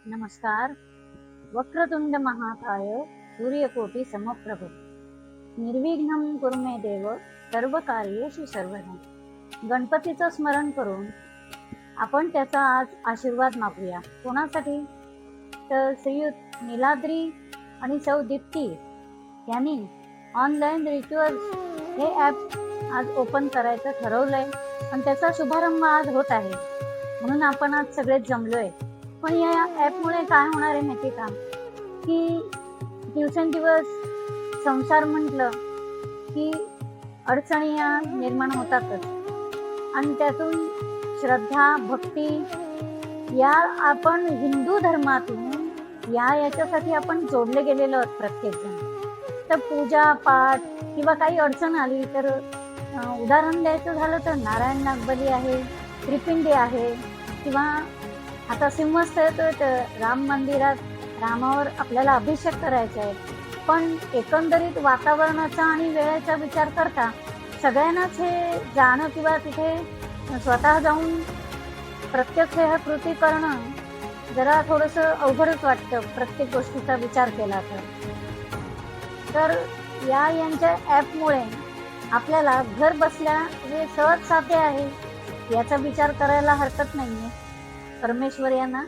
नमस्कार. वक्रतुंड महाकाय सूर्यकोटी समप्रभ निर्विघ्नं कुरु मे देव सर्व कार्येषु सर्वदा. गणपतीचं स्मरण करून आपण त्याचा आज आशीर्वाद मागूया. कोणासाठी? तर श्रीयुत नीलाद्री आणि सौ दीप्ती यांनी ऑनलाईन रिच्युअल्स हे ॲप आज ओपन करायचं ठरवलंय आणि त्याचा शुभारंभ आज होत आहे. म्हणून आपण आज सगळेच जमलोय. पण या ॲपमुळे काय होणार आहे माहिती का, की दिवसेंदिवस संसार म्हटलं की अडचणी या निर्माण होतातच आणि त्यातून श्रद्धा भक्ती या आपण हिंदू धर्मातून याच्यासाठी आपण जोडले गेलेलो आहोत प्रत्येकजण. तर पूजा पाठ किंवा काही अडचण आली तर उदाहरण द्यायचं झालं तर नारायण नागबली आहे, त्रिपिंडी आहे किंवा आता सिंहस्थ येतोय तर राम मंदिरात रामावर आपल्याला अभिषेक करायचा आहे. पण एकंदरीत वातावरणाचा आणि वेळेचा विचार करता सगळ्यांनाच हे जाणं किंवा तिथे स्वतः जाऊन प्रत्यक्ष ह्या कृती करणं जरा थोडंसं अवघडच वाटतं प्रत्येक गोष्टीचा विचार केला तर यांच्या ॲपमुळे आपल्याला घर बसल्या जे सहज साध्य आहे याचा विचार करायला हरकत नाही आहे. परमेश्वर यांना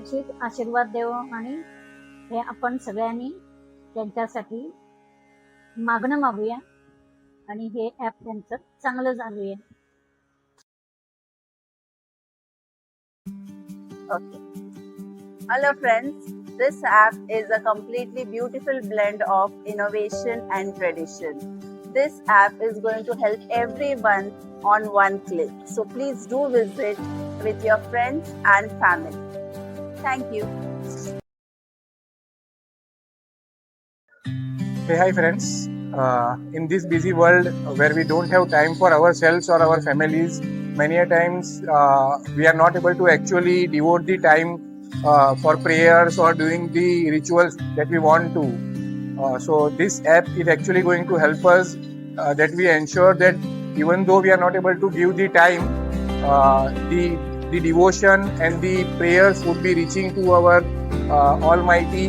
अशीच आशीर्वाद देव आणि हे आपण सगळ्यांनी त्यांच्यासाठी मागणं मागूया आणि हे ॲप त्यांचं चांगलं चालूया. Okay. Hello friends, this app is a completely beautiful blend of innovation and tradition. This app is going to help everyone on one click. So please do visit with your friends and family. Thank you. Hey, hi friends. In this busy world where we don't have time for ourselves or our families, many a times we are not able to actually devote the time for prayers or doing the rituals that we want to. So this app is actually going to help us that we ensure that even though we are not able to give the time, the devotion and the prayers would be reaching to our Almighty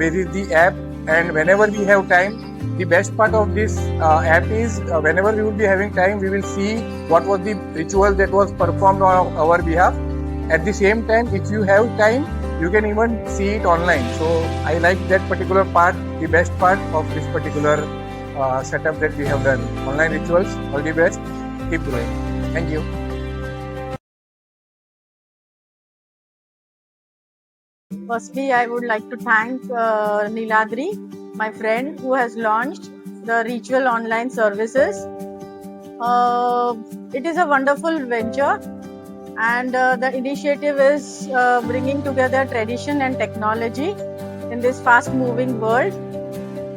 basis the app. And whenever we have time, the best part of this app is whenever we will be having time, we will see what was the ritual that was performed on our behalf. At the same time, if you have time, you can even see it online. So I like that particular part, the best part of this particular setup that we have done. Online rituals, all the best. Keep growing. Thank you. Firstly, I would like to thank Niladri, my friend, who has launched the Ritual online services. It is a wonderful venture, and the initiative is bringing together tradition and technology in this fast-moving world,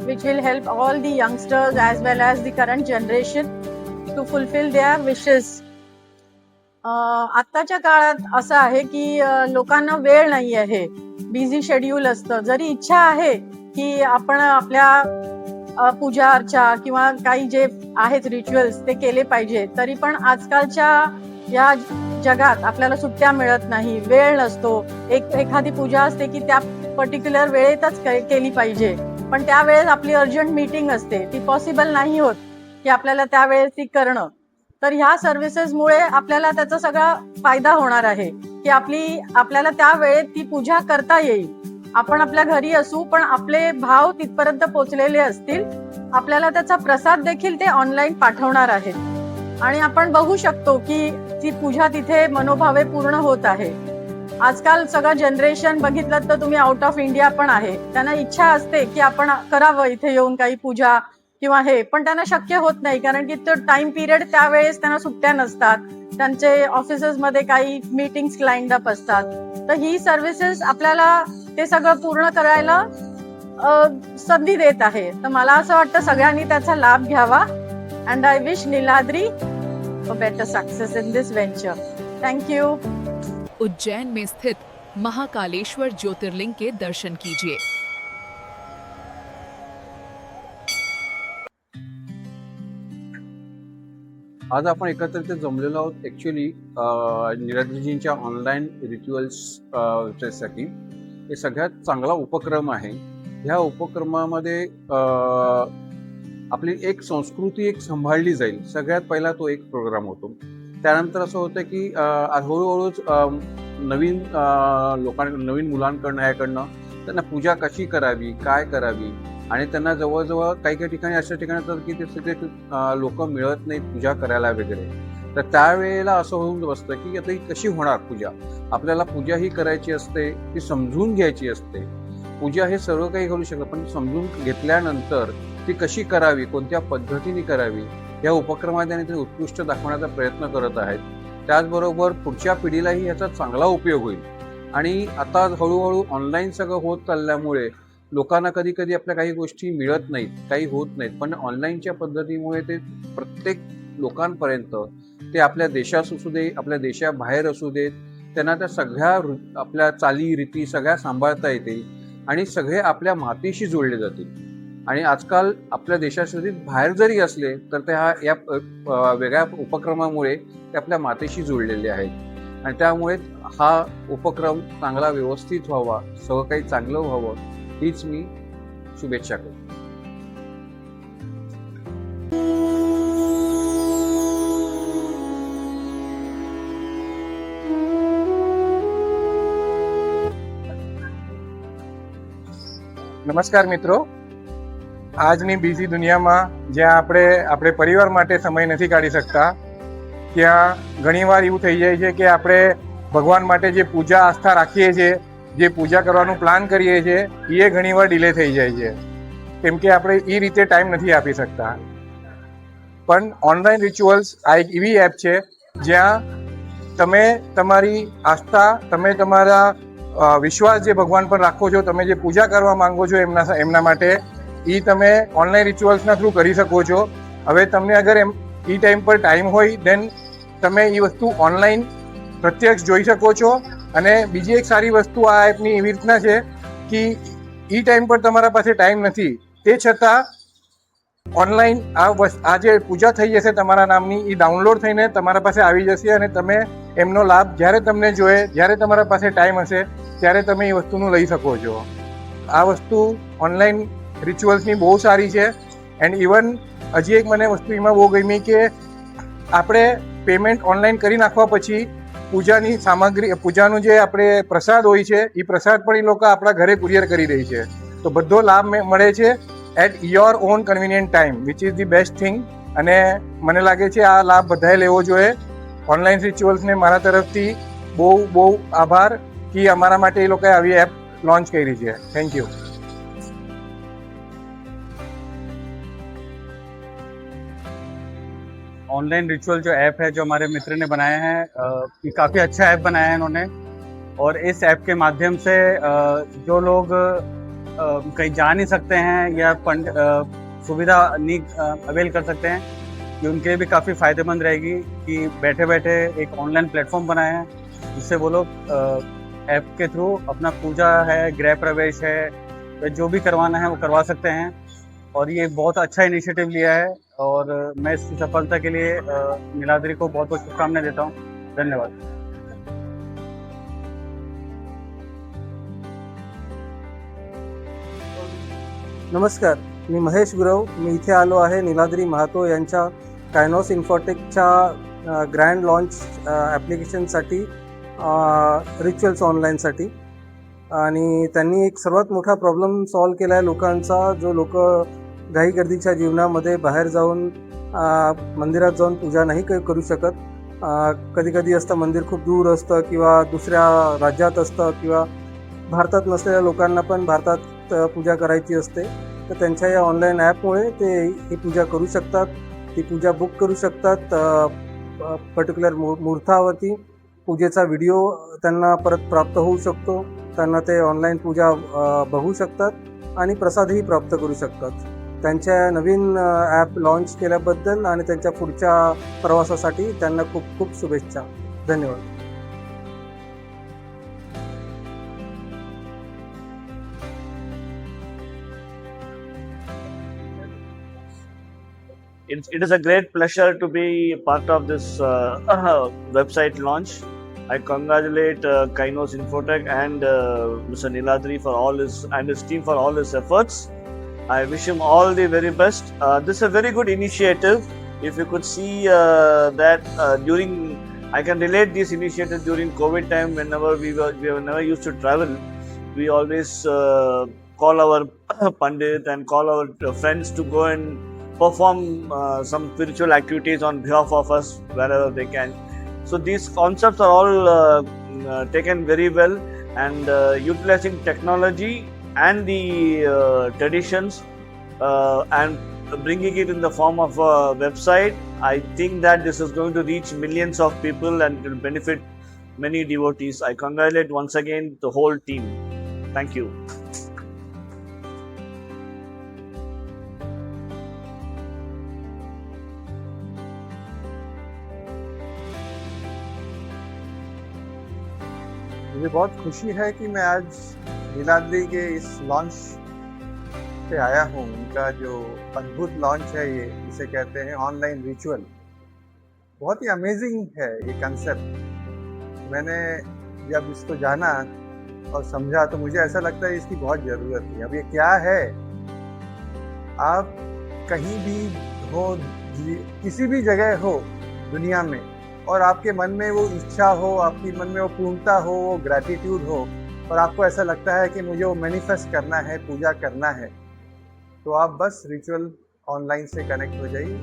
which will help all the youngsters as well as the current generation to fulfill their wishes. आत्ताच्या काळात असं आहे की लोकांना वेळ नाही आहे, busy schedule असतं. जरी इच्छा आहे की आपण आपल्या पूजा अर्चा किंवा काही जे आहेत रिच्युअल्स ते केले पाहिजे, तरी पण आजकालच्या या जगात आपल्याला सुट्ट्या मिळत नाही, वेळ नसतो. एखादी पूजा असते की त्या पर्टिक्युलर वेळेतच केली पाहिजे, पण त्यावेळेस आपली अर्जंट मीटिंग असते, ती पॉसिबल नाही होत की आपल्याला त्यावेळेस ती करणं. तर ह्या सर्व्हिसेसमुळे आपल्याला त्याचा सगळा फायदा होणार आहे की आपल्याला त्या वेळेत ती पूजा करता येईल. आपण आपल्या घरी असू पण आपले भाव तिथपर्यंत पोहोचलेले असतील. आपल्याला त्याचा प्रसाद देखील ते ऑनलाईन पाठवणार आहेत आणि आपण बघू शकतो की ती पूजा तिथे मनोभावे पूर्ण होत आहे. आजकाल सगळं जनरेशन बघितलं तर तुम्ही आउट ऑफ इंडिया पण आहे, त्यांना इच्छा असते की आपण करावं इथे येऊन काही पूजा किंवा हे, पण त्यांना शक्य होत नाही कारण की तो टाइम पिरियड त्यावेळेस त्यांना सुट्ट्या नसतात, त्यांचे ऑफिसेस मध्ये काही मीटिंग्स लाईन्ड अप असतात. तर ही सर्व्हिसेस आपल्याला ते सगळं पूर्ण करायला संधी देत आहे. तर मला असं वाटतं सगळ्यांनी त्याचा लाभ घ्यावा. And I wish Niladri a better success in this venture. Thank you. Ujjain में स्थित महाकालेश्वर ज्योतिर्लिंग के दर्शन कीजिए. आज आपण एकत्रित जमलेलो आहोत ॲक्च्युली नीलाद्रीजींच्या ऑनलाईन रिच्युअल्ससाठी. हे सगळ्यात चांगला उपक्रम आहे. ह्या उपक्रमामध्ये आपली एक संस्कृती एक सांभाळली जाईल. सगळ्यात पहिला तो एक प्रोग्राम होतो. त्यानंतर असं होतं की हळूहळूच नवीन नवीन मुलांकडनं ह्याकडनं त्यांना पूजा कशी करावी, काय करावी, आणि त्यांना जवळजवळ काही काही ठिकाणी अशा ठिकाणी असतात की ते सगळे लोक मिळत नाहीत पूजा करायला वगैरे. तर त्यावेळेला असं होऊन बसतं की आता ही कशी होणार पूजा. आपल्याला पूजा ही करायची असते, ती समजून घ्यायची असते. पूजा हे सर्व काही करू शकतं, पण समजून घेतल्यानंतर ती कशी करावी, कोणत्या पद्धतीने करावी, या उपक्रमाने ते उत्कृष्ट दाखवण्याचा प्रयत्न करत आहेत. त्याचबरोबर पुढच्या पिढीलाही याचा चांगला उपयोग होईल. आणि आता हळूहळू ऑनलाईन सगळं होत चालल्यामुळे लोकांना कधी कधी आपल्या काही गोष्टी मिळत नाहीत, काही होत नाहीत, पण ऑनलाईनच्या पद्धतीमुळे ते प्रत्येक लोकांपर्यंत, ते आपल्या देशात असू दे, आपल्या देशाबाहेर असू देत, त्यांना त्या सगळ्या आपल्या चाली रीती सगळ्या सांभाळता येतील आणि सगळे आपल्या मातीशी जोडले जातील. आणि आजकाल आपल्या देशासाठी बाहेर जरी असले तर त्या या वेगळ्या उपक्रमामुळे ते आपल्या मातीशी जोडलेले आहेत. आणि त्यामुळे हा उपक्रम चांगला व्यवस्थित व्हावा, सगळं काही चांगलं व्हावं, हीच मी शुभेच्छा करतो. નમસ્કાર મિત્રો, આજની બિઝી દુનિયામાં જ્યાં આપણે પરિવાર માટે સમય નથી કાઢી શકતા, ત્યાં ઘણીવાર એવું થઈ જાય છે કે આપણે ભગવાન માટે જે પૂજા આસ્થા રાખીએ છીએ, જે પૂજા કરવાનું પ્લાન કરીએ છીએ, એ ઘણીવાર ડિલે થઈ જાય છે, કેમ કે આપણે એ રીતે ટાઈમ નથી આપી શકતા. પણ ઓનલાઈન રિચ્યુઅલ્સ આ એક એવી એપ છે જ્યાં તમે તમારી આસ્થા, તમે તમારા વિશ્વાસ જે ભગવાન પર રાખો છો, તમે જે પૂજા કરવા માંગો છો એમના માટે, એ તમે ઓનલાઈન રિચ્યુઅલ્સના થ્રુ કરી શકો છો. હવે તમને અગર એ ટાઈમ પર ટાઈમ હોય દેન તમે એ વસ્તુ ઓનલાઈન પ્રત્યક્ષ જોઈ શકો છો. અને બીજી એક સારી વસ્તુ આ એપની એવી રીતના છે કે એ ટાઈમ પર તમારા પાસે ટાઈમ નથી, તે છતાં ઓનલાઈન આ જે પૂજા થઈ જશે તમારા નામની, એ ડાઉનલોડ થઈને તમારા પાસે આવી જશે અને તમે એમનો લાભ જ્યારે તમને જોઈએ, જ્યારે તમારા પાસે ટાઈમ હશે ત્યારે તમે એ વસ્તુનું લઈ શકો છો. આ વસ્તુ ઓનલાઈન રિચ્યુઅલ્સની બહુ સારી છે. એન્ડ ઇવન હજી એક મને વસ્તુ એમાં બહુ ગમી કે આપણે પેમેન્ટ ઓનલાઈન કરી નાખવા પછી પૂજાની સામગ્રી, પૂજાનું જે આપણે પ્રસાદ હોય છે, એ પ્રસાદ પણ એ લોકો આપણા ઘરે કુરિયર કરી દે છે. તો બધો લાભ મળે છે at your own convenient time, which is the best thing. અને મને લાગે છે આ લાભ બધાએ લેવો જોઈએ. ઓનલાઈન રિચ્યુઅલ્સને મારા તરફથી બહુ બહુ આભાર કે અમારા માટે એ લોકોએ આવી એપ લોન્ચ કરી છે. Thank you. ऑनलाइन रिचुअल जो ऐप है, जो हमारे मित्र ने बनाया है, ये काफ़ी अच्छा ऐप बनाया है इन्होंने. और इस ऐप के माध्यम से जो लोग कहीं जा नहीं सकते हैं या सुविधा नहीं अवेल कर सकते हैं, ये उनके लिए भी काफ़ी फ़ायदेमंद रहेगी कि बैठे बैठे एक ऑनलाइन प्लेटफॉर्म बनाया है जिससे वो लोग ऐप के थ्रू अपना पूजा है, गृह प्रवेश है, जो भी करवाना है वो करवा सकते हैं. और ये बहुत अच्छा इनिशिएटिव लिया है और मैं इसकी सफलता के लिए नीलाद्री को बहुत बहुत शुभकामनाएं देता हूँ. धन्यवाद. नमस्कार, मी महेश गुरव. मी इथे आलो आहे नीलाद्री महातो यांच्या कायनॉस इन्फोटेकच्या ग्रँड लॉन्च ॲप्लिकेशनसाठी, रिच्युअल्स ऑनलाईनसाठी. आणि त्यांनी एक सर्वात मोठा प्रॉब्लेम सॉल्व केला आहे लोकांचा, जो लोक घाई गर्दीच्या जीवनामध्ये बाहेर जाऊन मंदिरात जाऊन पूजा नाही करू शकत. कधी कधी असतं मंदिर खूप दूर असतं किंवा दुसऱ्या राज्यात असतं किंवा भारतात नसलेल्या लोकांना पण भारतात पूजा करायची असते. तर त्यांच्या या ऑनलाईन ॲपमुळे ते ही पूजा करू शकतात, ती पूजा बुक करू शकतात. पर्टिक्युलर मुहूर्तावरती पूजेचा व्हिडिओ त्यांना परत प्राप्त होऊ शकतो. त्यांना ते ऑनलाईन पूजा बघू शकतात आणि प्रसादही प्राप्त करू शकतात. त्यांच्या नवीन ॲप लॉन्च केल्याबद्दल आणि त्यांच्या पुढच्या प्रवासासाठी त्यांना खूप खूप शुभेच्छा. धन्यवाद. it is a great pleasure to be part of this website launch. I congratulate Kainos Infotech and Mr. Niladri for all his and his team for all his efforts. I wish him all the very best. This is a very good initiative. If you could see that I can relate this initiative during COVID time. Whenever we were never used to travel, we always call our Pandit and call our friends to go and perform some spiritual activities on behalf of us wherever they can. So these concepts are all taken very well, and utilizing technology and the traditions and bringing it in the form of a website. I think that this is going to reach millions of people and will benefit many devotees. I congratulate once again the whole team. Thank you. मुझे बहुत खुशी है कि मैं आज नीलाद्री के इस launch पे आया हूँ। उनका जो अद्भुत लॉन्च है, ये इसे कहते हैं ऑनलाइन रिचुअल, बहुत ही अमेजिंग है ये कंसेप्ट। मैंने जब इसको जाना और समझा तो मुझे ऐसा लगता है इसकी बहुत ज़रूरत है। अब ये क्या है, आप कहीं भी हो, किसी भी जगह हो दुनिया में, और आपके मन में वो इच्छा हो, आपके मन में वो पूर्णता हो, वो ग्रैटिट्यूड हो, और आपको ऐसा लगता है कि मुझे वो मैनिफेस्ट करना है, पूजा करना है, तो आप बस रिचुअल ऑनलाइन से कनेक्ट हो जाइए।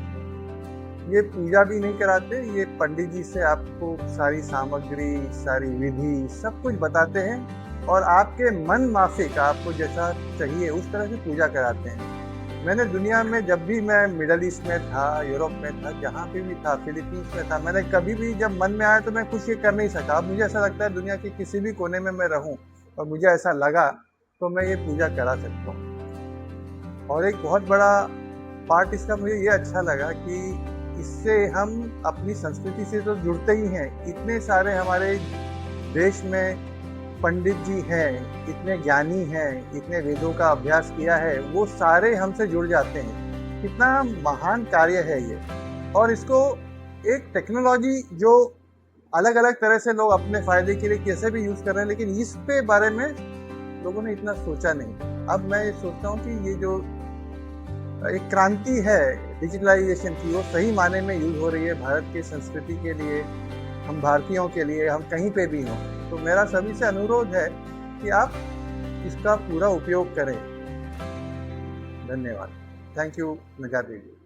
ये पूजा भी नहीं कराते, ये पंडित जी से आपको सारी सामग्री, सारी विधि, सब कुछ बताते हैं और आपके मन माफिक आपको जैसा चाहिए उस तरह से पूजा कराते हैं। मैंने दुनिया में जब भी मैं मिडल ईस्ट में था, यूरोप में था, जहाँ पे भी था, फिलीपींस में था, मैंने कभी भी जब मन में आया तो मैं कुछ ये कर नहीं सका। अब मुझे ऐसा लगता है दुनिया के किसी भी कोने में मैं रहूं और मुझे ऐसा लगा तो मैं ये पूजा करा सकता हूँ। और एक बहुत बड़ा पार्ट इसका मुझे ये अच्छा लगा कि इससे हम अपनी संस्कृति से तो जुड़ते ही हैं। इतने सारे हमारे देश में पंडित जी हैं, इतने ज्ञानी हैं, इतने वेदों का अभ्यास किया है, वो सारे हमसे जुड़ जाते हैं। कितना महान कार्य है ये। और इसको एक टेक्नोलॉजी जो अलग अलग तरह से लोग अपने फ़ायदे के लिए कैसे भी यूज़ कर रहे हैं, लेकिन इस पे बारे में लोगों ने इतना सोचा नहीं। अब मैं ये सोचता हूँ कि ये जो एक क्रांति है डिजिटलाइजेशन की, वो सही माने में यूज़ हो रही है भारत की संस्कृति के लिए, हम भारतीयों के लिए, हम कहीं पे भी हों। तो मेरा सभी से अनुरोध है कि आप इसका पूरा उपयोग करें। धन्यवाद। Thank you Niladri G.